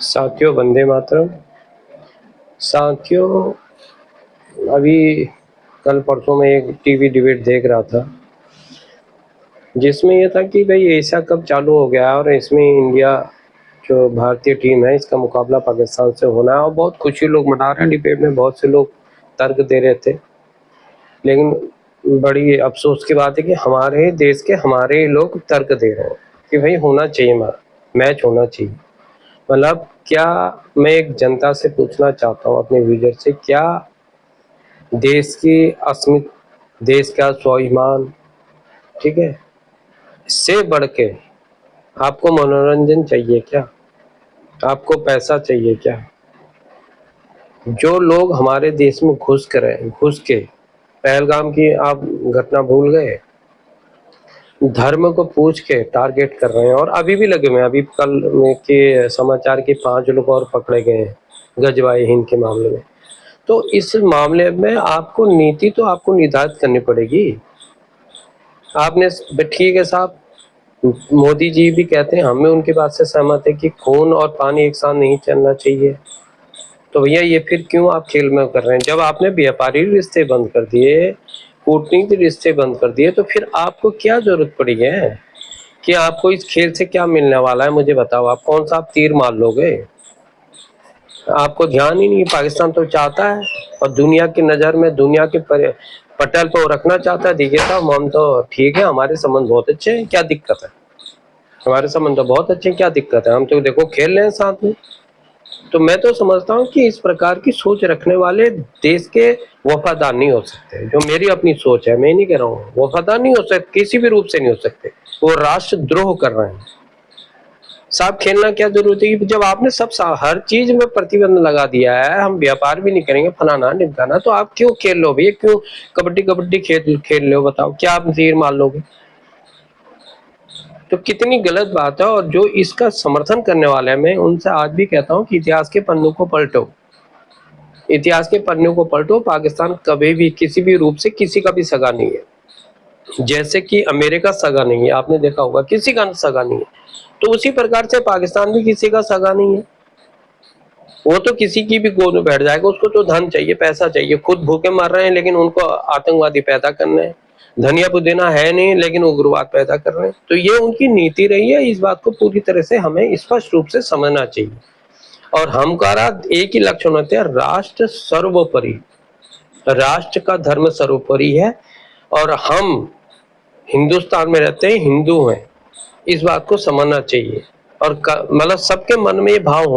साथियों, वंदे मातरम। साथियों, अभी कल परसों में एक टीवी डिबेट देख रहा था जिसमें ये था कि भाई एशिया कप चालू हो गया और इसमें इंडिया जो भारतीय टीम है इसका मुकाबला पाकिस्तान से होना है और बहुत खुशी लोग मना रहे हैं। डिबेट में बहुत से लोग तर्क दे रहे थे, लेकिन बड़ी अफसोस की बात है कि हमारे देश के हमारे लोग तर्क दे रहे हैं कि भाई होना चाहिए, मैच होना चाहिए। मतलब क्या, मैं एक जनता से पूछना चाहता हूँ, अपने यूजर से, क्या देश की अस्मिता, देश का स्वाभिमान, ठीक है, से बढ़ के आपको मनोरंजन चाहिए क्या? आपको पैसा चाहिए क्या? जो लोग हमारे देश में घुस के पहलगाम की आप घटना भूल गए, धर्म को पूछ के टारगेट कर रहे हैं और अभी भी लगे हुए हैं। अभी कल के समाचार के 5 लोग और पकड़े गए हैं गजवाए हिंद के मामले में। तो इस मामले में आपको नीति तो आपको निर्धारित करनी पड़ेगी। आपने, ठीक है साहब, मोदी जी भी कहते हैं, हमें उनकी बात से सहमत है कि खून और पानी एक साथ नहीं चलना चाहिए। तो भैया ये फिर क्यों आप खेल में कर रहे हैं? जब आपने व्यापारिक रिश्ते बंद कर दिए, कूटनीतिक रिश्ते बंद कर दिए, तो फिर आपको क्या जरूरत पड़ी है कि आपको इस खेल से क्या मिलने वाला है? मुझे बताओ, आप कौन सा आप तीर मार लोगे? आपको ध्यान ही नहीं। पाकिस्तान तो चाहता है और दुनिया की नज़र में, दुनिया के पटल पर रखना चाहता है। देखिए साहब, हम तो ठीक है, हमारे संबंध बहुत अच्छे हैं, क्या दिक्कत है? हमारे संबंध तो बहुत अच्छे हैं, क्या दिक्कत है? हम तो देखो खेल रहे हैं साथ में। तो मैं तो समझता हूँ कि इस प्रकार की सोच रखने वाले देश के वफादार नहीं हो सकते। जो मेरी अपनी सोच है, मैं नहीं कह रहा हूँ, वफादार नहीं हो सकते, किसी भी रूप से नहीं हो सकते। वो राष्ट्र द्रोह कर रहे हैं साहब। खेलना क्या जरूरत है? जब आपने सब हर चीज में प्रतिबंध लगा दिया है, हम व्यापार भी नहीं करेंगे, फलाना ढिमकाना, तो आप क्यों खेल लो भैया? क्यों कबड्डी खेल लो? बताओ, क्या आप तीर मार लोगे? तो कितनी गलत बात है। और जो इसका समर्थन करने वाले हैं, मैं उनसे आज भी कहता हूँ कि इतिहास के पन्नों को पलटो, इतिहास के पन्नों को पलटो। पाकिस्तान कभी भी किसी भी रूप से किसी का भी सगा नहीं है। जैसे कि अमेरिका सगा नहीं है, आपने देखा होगा, किसी का सगा नहीं है। तो उसी प्रकार से पाकिस्तान भी किसी का सगा नहीं है। वो तो किसी की भी गोद में बैठ जाएगा। उसको तो धन चाहिए, पैसा चाहिए। खुद भूखे मर रहे हैं लेकिन उनको आतंकवादी पैदा करना है। धनिया पुदीना है नहीं लेकिन उग्रवाद पैदा कर रहे हैं। तो ये उनकी नीति रही है। इस बात को पूरी तरह से हमें स्पष्ट रूप से समझना चाहिए। और हमारा एक ही लक्ष्य होना चाहिए, राष्ट्र सर्वोपरि, राष्ट्र का धर्म सर्वोपरि है। और हम हिंदुस्तान में रहते हैं, हिंदू हैं, इस बात को समझना चाहिए। और मतलब सबके मन में ये भाव